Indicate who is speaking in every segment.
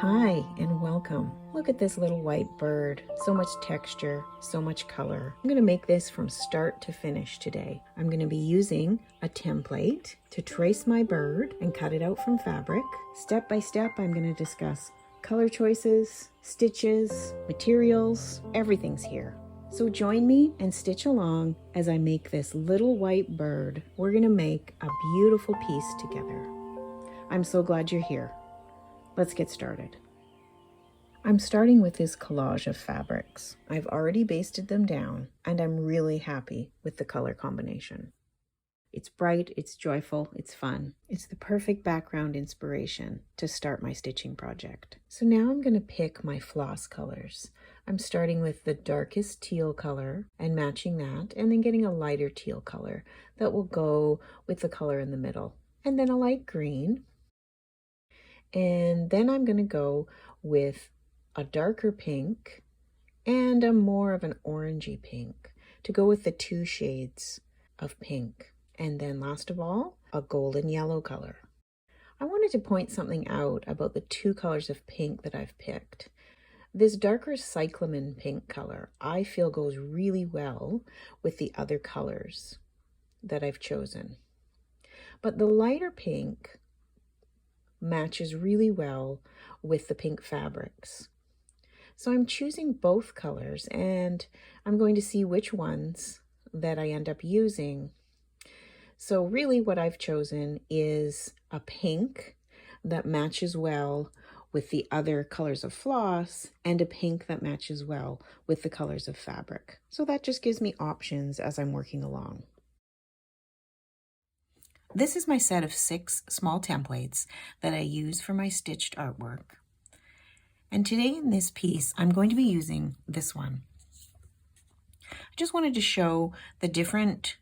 Speaker 1: Hi and welcome. Look at this little white bird. So much texture, so much color. I'm going to make this from start to finish today. I'm going to be using a template to trace my bird and cut it out from fabric. Step by step, I'm going to discuss color choices, stitches, materials, everything's here. So join me and stitch along as I make this little white bird. We're going to make a beautiful piece together. I'm so glad you're here. Let's get started. I'm starting with this collage of fabrics. I've already basted them down and I'm really happy with the color combination. It's bright, it's joyful, it's fun. It's the perfect background inspiration to start my stitching project. So now I'm going to pick my floss colors. I'm starting with the darkest teal color and matching that, and then getting a lighter teal color that will go with the color in the middle. And then a light green. And then I'm going to go with a darker pink and a more of an orangey pink to go with the two shades of pink. And then last of all, a golden yellow color. I wanted to point something out about the two colors of pink that I've picked. This darker cyclamen pink color I feel goes really well with the other colors that I've chosen. But the lighter pink matches really well with the pink fabrics. So I'm choosing both colors and I'm going to see which ones that I end up using. So really what I've chosen is a pink that matches well with the other colors of floss and a pink that matches well with the colors of fabric. So that just gives me options as I'm working along. This is my set of 6 small templates that I use for my stitched artwork. And today in this piece, I'm going to be using this one. I just wanted to show the different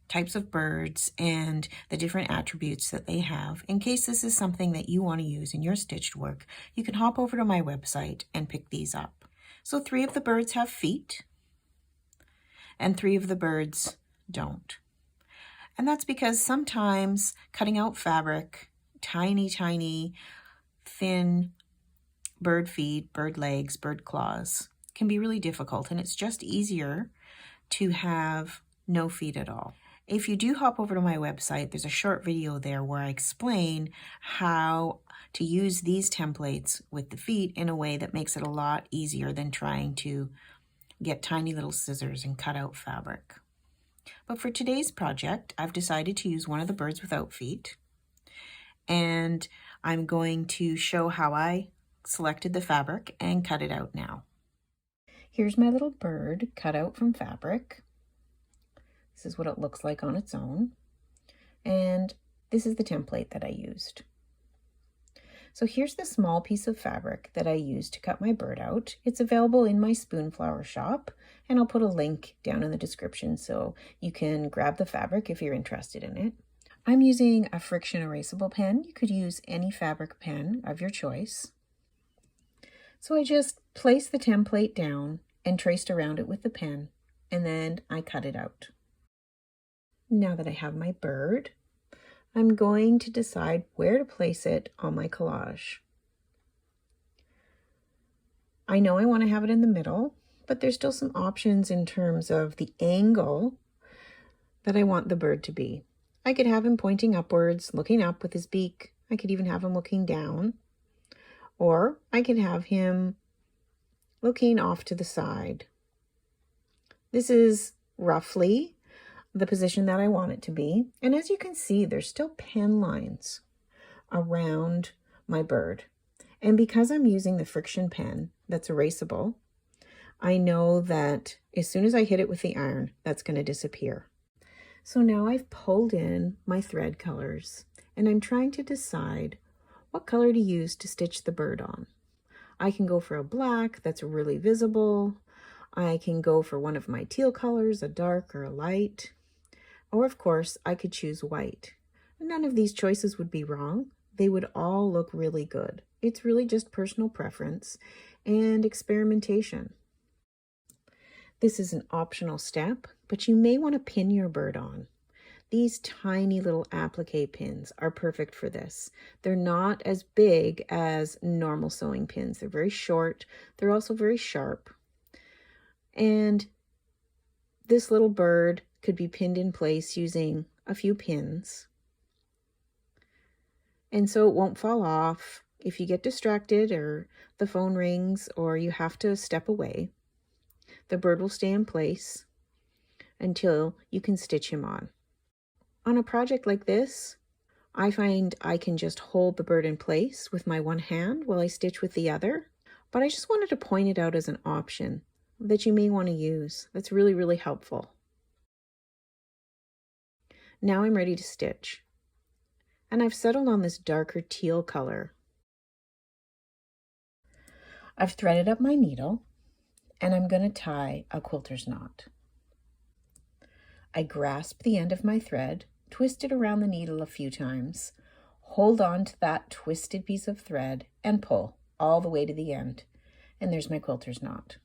Speaker 1: types of birds and the different attributes that they have. In case this is something that you want to use in your stitched work, you can hop over to my website and pick these up. So 3 of the birds have feet and 3 of the birds don't. And that's because sometimes cutting out fabric, tiny, thin bird feet, bird legs, bird claws can be really difficult, and it's just easier to have no feet at all. If you do hop over to my website, there's a short video there where I explain how to use these templates with the feet in a way that makes it a lot easier than trying to get tiny little scissors and cut out fabric. But for today's project, I've decided to use one of the birds without feet, and I'm going to show how I selected the fabric and cut it out now. Here's my little bird cut out from fabric. This is what it looks like on its own, and this is the template that I used. So here's the small piece of fabric that I used to cut my bird out. It's available in my Spoonflower shop, and I'll put a link down in the description so you can grab the fabric if you're interested in it. I'm using a friction erasable pen. You could use any fabric pen of your choice. So I just placed the template down and traced around it with the pen, and then I cut it out. Now that I have my bird, I'm going to decide where to place it on my collage. I know I want to have it in the middle, but there's still some options in terms of the angle that I want the bird to be. I could have him pointing upwards, looking up with his beak. I could even have him looking down, or I could have him looking off to the side. This is roughly the position that I want it to be. And as you can see, there's still pen lines around my bird. And because I'm using the friction pen that's erasable, I know that as soon as I hit it with the iron, that's going to disappear. So now I've pulled in my thread colors and I'm trying to decide what color to use to stitch the bird on. I can go for a black that's really visible. I can go for one of my teal colors, a dark or a light. Or of course, I could choose white. None of these choices would be wrong. They would all look really good. It's really just personal preference and experimentation. This is an optional step, but you may want to pin your bird on. These tiny little applique pins are perfect for this. They're not as big as normal sewing pins. They're very short. They're also very sharp. And this little bird could be pinned in place using a few pins. And so it won't fall off if you get distracted or the phone rings or you have to step away. The bird will stay in place until you can stitch him on. On a project like this, I find I can just hold the bird in place with my one hand while I stitch with the other, but I just wanted to point it out as an option that you may want to use. That's really, really helpful. Now I'm ready to stitch, and I've settled on this darker teal color. I've threaded up my needle, and I'm going to tie a quilter's knot. I grasp the end of my thread, twist it around the needle a few times, hold on to that twisted piece of thread, and pull all the way to the end. And there's my quilter's knot.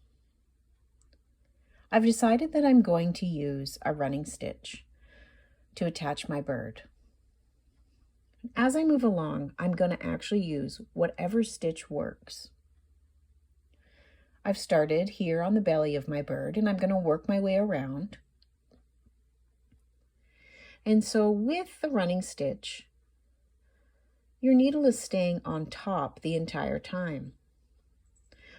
Speaker 1: I've decided that I'm going to use a running stitch to attach my bird. As I move along, I'm going to actually use whatever stitch works. I've started here on the belly of my bird, and I'm going to work my way around. And so with the running stitch, your needle is staying on top the entire time.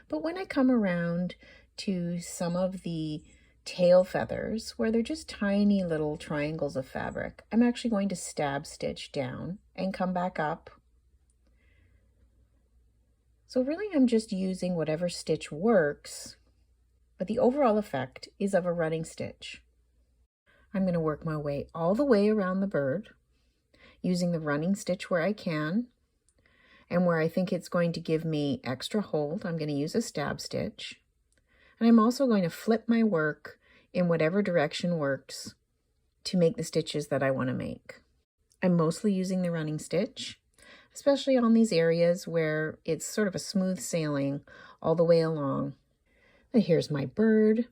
Speaker 1: But when I come around to some of the tail feathers, where they're just tiny little triangles of fabric, I'm actually going to stab stitch down and come back up. So really I'm just using whatever stitch works, but the overall effect is of a running stitch. I'm going to work my way all the way around the bird, using the running stitch where I can, and where I think it's going to give me extra hold, I'm going to use a stab stitch. And I'm also going to flip my work in whatever direction works to make the stitches that I want to make. I'm mostly using the running stitch, especially on these areas where it's sort of a smooth sailing all the way along. And here's my bird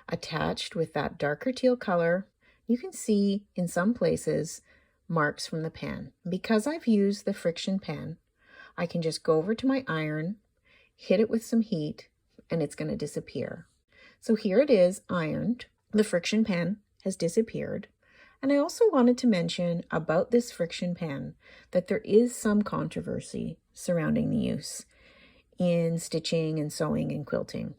Speaker 1: attached with that darker teal color. You can see in some places marks from the pen. Because I've used the friction pen, I can just go over to my iron, hit it with some heat, and it's going to disappear. So here it is ironed. The friction pen has disappeared. And I also wanted to mention about this friction pen that there is some controversy surrounding the use in stitching and sewing and quilting.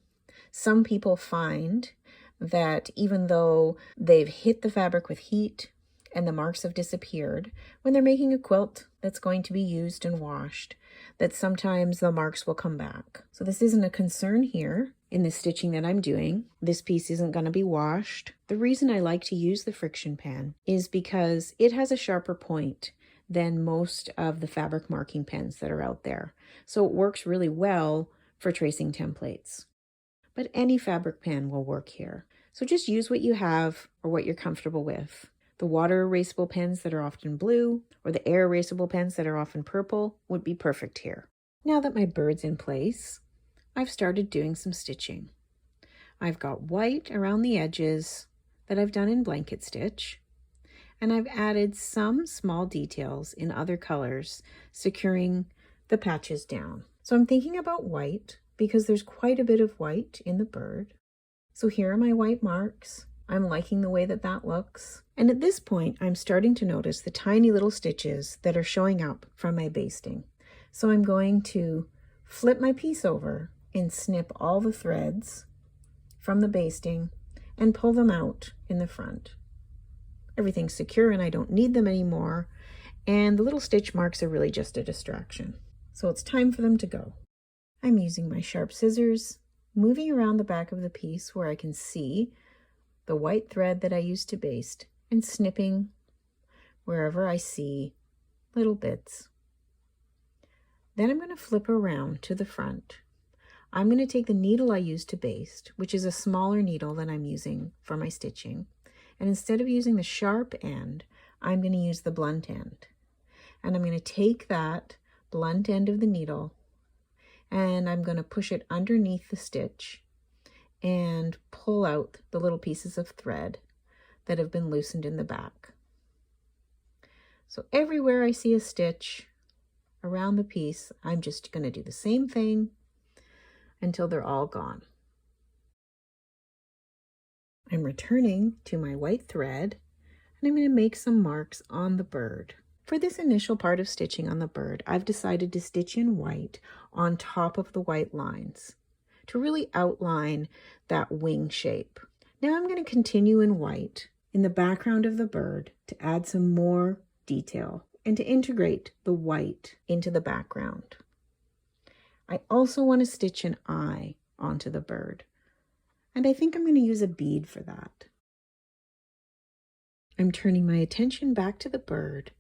Speaker 1: Some people find that even though they've hit the fabric with heat and the marks have disappeared, when they're making a quilt that's going to be used and washed, that sometimes the marks will come back. So this isn't a concern here in the stitching that I'm doing. This piece isn't going to be washed. The reason I like to use the friction pen is because it has a sharper point than most of the fabric marking pens that are out there. So it works really well for tracing templates. But any fabric pen will work here. So just use what you have or what you're comfortable with. The water erasable pens that are often blue or the air erasable pens that are often purple would be perfect here. Now that my bird's in place, I've started doing some stitching. I've got white around the edges that I've done in blanket stitch, and I've added some small details in other colors, securing the patches down. So I'm thinking about white because there's quite a bit of white in the bird. So here are my white marks. I'm liking the way that that looks. And at this point, I'm starting to notice the tiny little stitches that are showing up from my basting. So I'm going to flip my piece over and snip all the threads from the basting and pull them out in the front. Everything's secure and I don't need them anymore. And the little stitch marks are really just a distraction. So it's time for them to go. I'm using my sharp scissors, moving around the back of the piece where I can see the white thread that I used to baste, and snipping wherever I see little bits. Then I'm going to flip around to the front. I'm going to take the needle I used to baste, which is a smaller needle than I'm using for my stitching, and instead of using the sharp end, I'm going to use the blunt end. And I'm going to take that blunt end of the needle and I'm going to push it underneath the stitch and pull out the little pieces of thread that have been loosened in the back. So everywhere I see a stitch around the piece, I'm just going to do the same thing until they're all gone. I'm returning to my white thread, and I'm going to make some marks on the bird. For this initial part of stitching on the bird, I've decided to stitch in white on top of the white lines to really outline that wing shape. Now I'm going to continue in white in the background of the bird to add some more detail and to integrate the white into the background. I also want to stitch an eye onto the bird, and I think I'm going to use a bead for that. I'm turning my attention back to the bird,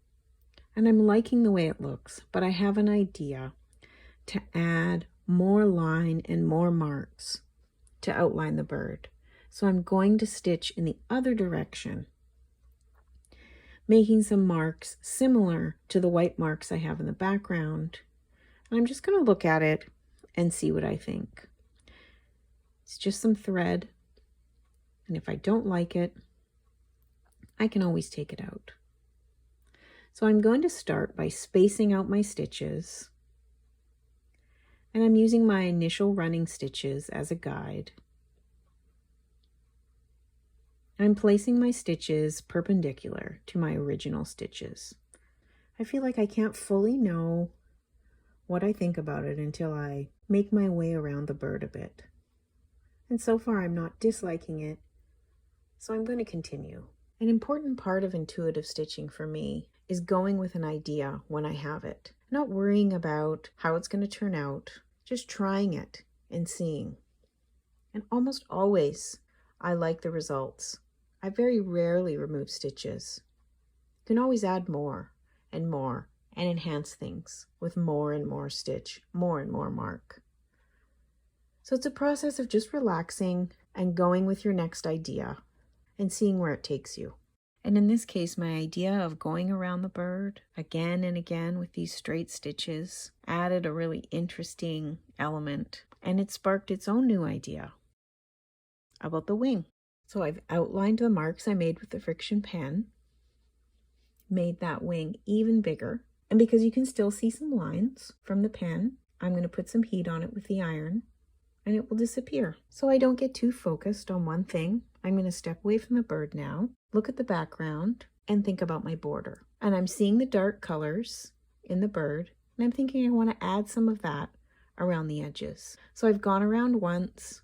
Speaker 1: and I'm liking the way it looks, but I have an idea to add more line and more marks to outline the bird. So I'm going to stitch in the other direction, making some marks similar to the white marks I have in the background. And I'm just going to look at it and see what I think. It's just some thread, and if I don't like it, I can always take it out. So I'm going to start by spacing out my stitches, and I'm using my initial running stitches as a guide. I'm placing my stitches perpendicular to my original stitches. I feel like I can't fully know what I think about it until I make my way around the bird a bit. And so far I'm not disliking it, so I'm going to continue. An important part of intuitive stitching for me is going with an idea when I have it. Not worrying about how it's going to turn out, just trying it and seeing. And almost always, I like the results. I very rarely remove stitches. You can always add more and enhance things with more and more stitch, more and more mark. So it's a process of just relaxing and going with your next idea and seeing where it takes you. And in this case, my idea of going around the bird again and again with these straight stitches added a really interesting element, and it sparked its own new idea about the wing. So I've outlined the marks I made with the friction pen, made that wing even bigger, and because you can still see some lines from the pen, I'm going to put some heat on it with the iron, and it will disappear. So I don't get too focused on one thing. I'm going to step away from the bird now, look at the background, and think about my border. And I'm seeing the dark colors in the bird, and I'm thinking I want to add some of that around the edges. So I've gone around once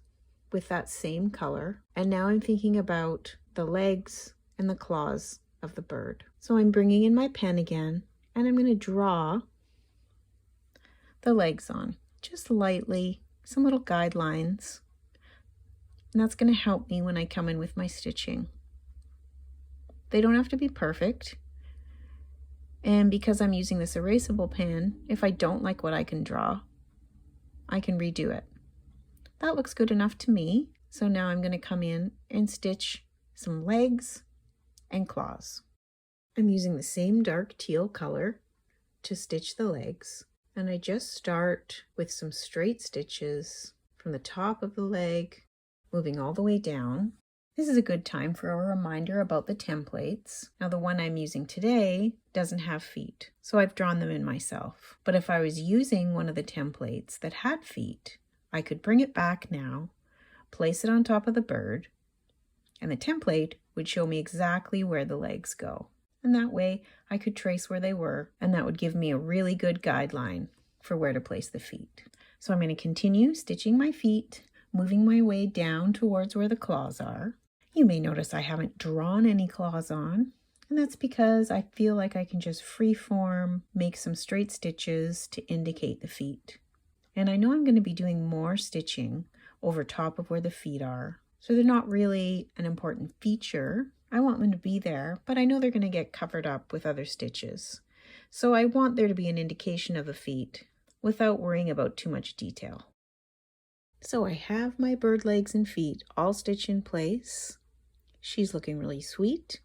Speaker 1: with that same color, and now I'm thinking about the legs and the claws of the bird. So I'm bringing in my pen again, and I'm going to draw the legs on, just lightly, some little guidelines, and that's going to help me when I come in with my stitching. They don't have to be perfect, and because I'm using this erasable pen, if I don't like what I can draw, I can redo it. That looks good enough to me, so now I'm going to come in and stitch some legs and claws. I'm using the same dark teal color to stitch the legs, and I just start with some straight stitches from the top of the leg, moving all the way down. This is a good time for a reminder about the templates. Now the one I'm using today doesn't have feet, so I've drawn them in myself. But if I was using one of the templates that had feet, I could bring it back now, place it on top of the bird, and the template would show me exactly where the legs go. And that way I could trace where they were, and that would give me a really good guideline for where to place the feet. So I'm going to continue stitching my feet, moving my way down towards where the claws are. You may notice I haven't drawn any claws on, and that's because I feel like I can just freeform, make some straight stitches to indicate the feet. And I know I'm going to be doing more stitching over top of where the feet are, so they're not really an important feature. I want them to be there, but I know they're going to get covered up with other stitches. So I want there to be an indication of the feet without worrying about too much detail. So I have my bird legs and feet all stitched in place. She's looking really sweet.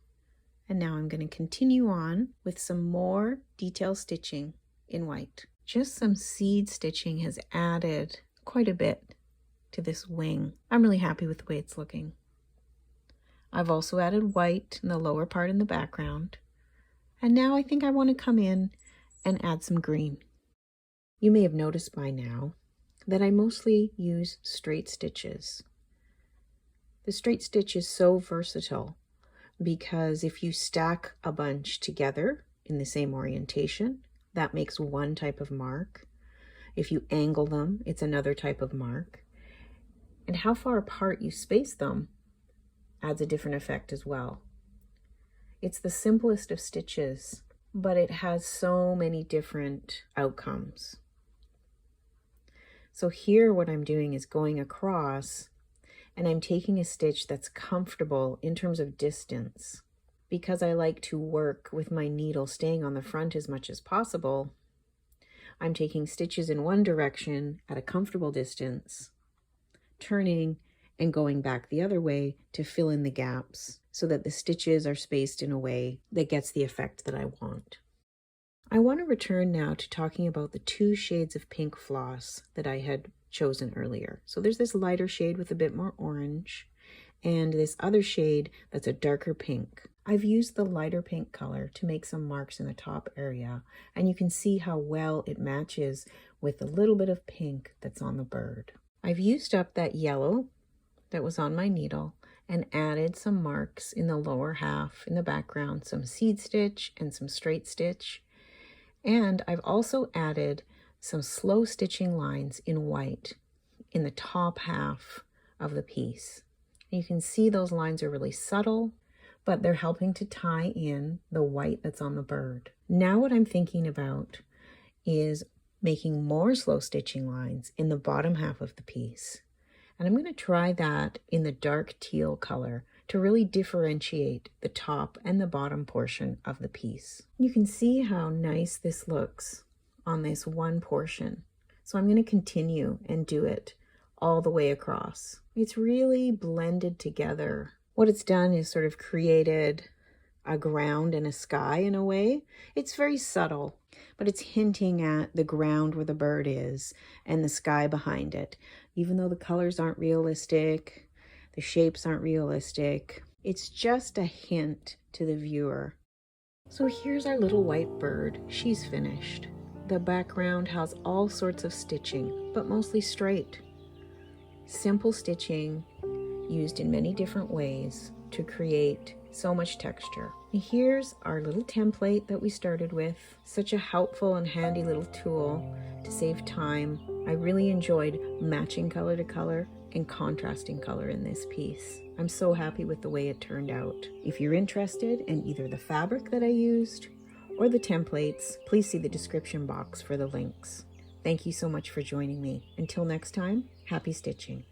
Speaker 1: And now I'm going to continue on with some more detail stitching in white. Just some seed stitching has added quite a bit to this wing. I'm really happy with the way it's looking. I've also added white in the lower part in the background, And now I think I want to come in and add some green. You may have noticed by now that I mostly use straight stitches. The straight stitch is so versatile because if you stack a bunch together in the same orientation, that makes one type of mark. If you angle them, it's another type of mark. And how far apart you space them adds a different effect as well. It's the simplest of stitches, but it has so many different outcomes. So here what I'm doing is going across, and I'm taking a stitch that's comfortable in terms of distance. Because I like to work with my needle staying on the front as much as possible, I'm taking stitches in one direction at a comfortable distance, turning and going back the other way to fill in the gaps so that the stitches are spaced in a way that gets the effect that I want. I want to return now to talking about the 2 shades of pink floss that I had chosen earlier. So there's this lighter shade with a bit more orange and this other shade that's a darker pink. I've used the lighter pink color to make some marks in the top area, and you can see how well it matches with the little bit of pink that's on the bird. I've used up that yellow that was on my needle and added some marks in the lower half in the background, some seed stitch and some straight stitch. And I've also added some slow stitching lines in white in the top half of the piece. You can see those lines are really subtle, but they're helping to tie in the white that's on the bird. Now what I'm thinking about is making more slow stitching lines in the bottom half of the piece. And I'm going to try that in the dark teal color to really differentiate the top and the bottom portion of the piece. You can see how nice this looks on this one portion. So I'm going to continue and do it all the way across. It's really blended together. What it's done is sort of created a ground and a sky in a way. It's very subtle, but it's hinting at the ground where the bird is and the sky behind it. Even though the colors aren't realistic, the shapes aren't realistic, it's just a hint to the viewer. So here's our little white bird. She's finished. The background has all sorts of stitching, but mostly straight. Simple stitching used in many different ways to create so much texture. And here's our little template that we started with. Such a helpful and handy little tool to save time. I really enjoyed matching color to color and contrasting color in this piece. I'm so happy with the way it turned out. If you're interested in either the fabric that I used or the templates, please see the description box for the links. Thank you so much for joining me. Until next time, happy stitching.